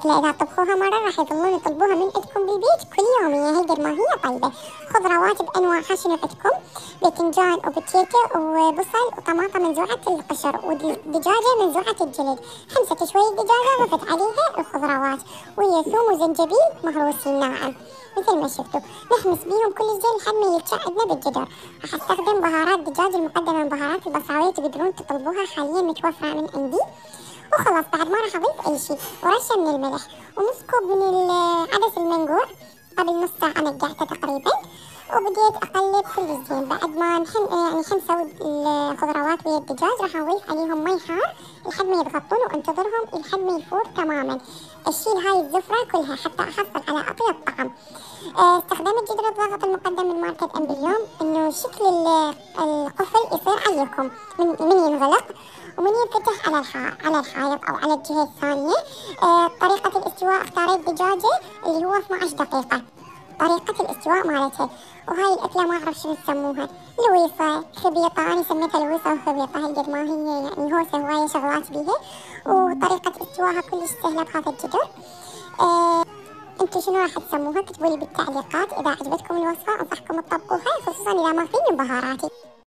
الأكلة إذا طبخوها مرة راح يظلون يطلبوها من عندكم بالبيت كل يوم، يعني هالقد ما هي طيبة. خضروات بأنواعها شنو عندكم؟ باذنجان وبتيتة وبصل وطماطم منزوعة القشر ودجاجة منزوعة الجلد. حمسة شوية دجاجة ضفت عليها الخضروات وهي ثوم وزنجبيل مهروسين ناعم مثل ما شفتوا. نحمس بيهم كل الجيل لحد ما يلتشع عندنا بالجدر. راح استخدم بهارات دجاج المقدمة من بهارات البصراوية، تقدرون تطلبوها حاليا متوفرة من عندي. وخلاص بعد ما راح اضيف اي شيء ورشه من الملح ونص كوب من العدس المنقوع قبل نص ساعه نقعته تقريبا. وبديت اقلب كل زين. بعد ما حنسوي الخضروات ويا الدجاج راح اضيف عليهم مي حار لحد ما يتغطون وانتظرهم لحد ما يفور تماما. اشيل هاي الزفره كلها حتى احصل على اطيب طعم. استخدمت جدر الضغط المقدم من ماركة امبريوم انه شكل القفل يصير عليكم من ينغلق ومن ينفتح على الحائط او على الجهة الثانية. طريقة الاستواء اختاريت دجاجة اللي هو 12 دقيقة طريقة الاستواء مالتها. وهاي الأكلة ما أعرف شنو تسموها، لويصة خبيطة، أنا سميتها لويصة وخبيطة هالقد ما هي يعني هوسة هواية شغلات بيها. وطريقة استواها كلش سهلة بهذا الجدر. انتو شنو راح تسموها؟ كتبولي بالتعليقات. إذا عجبتكم الوصفة أنصحكم تطبقوها خصوصا إذا ما في من بهاراتي.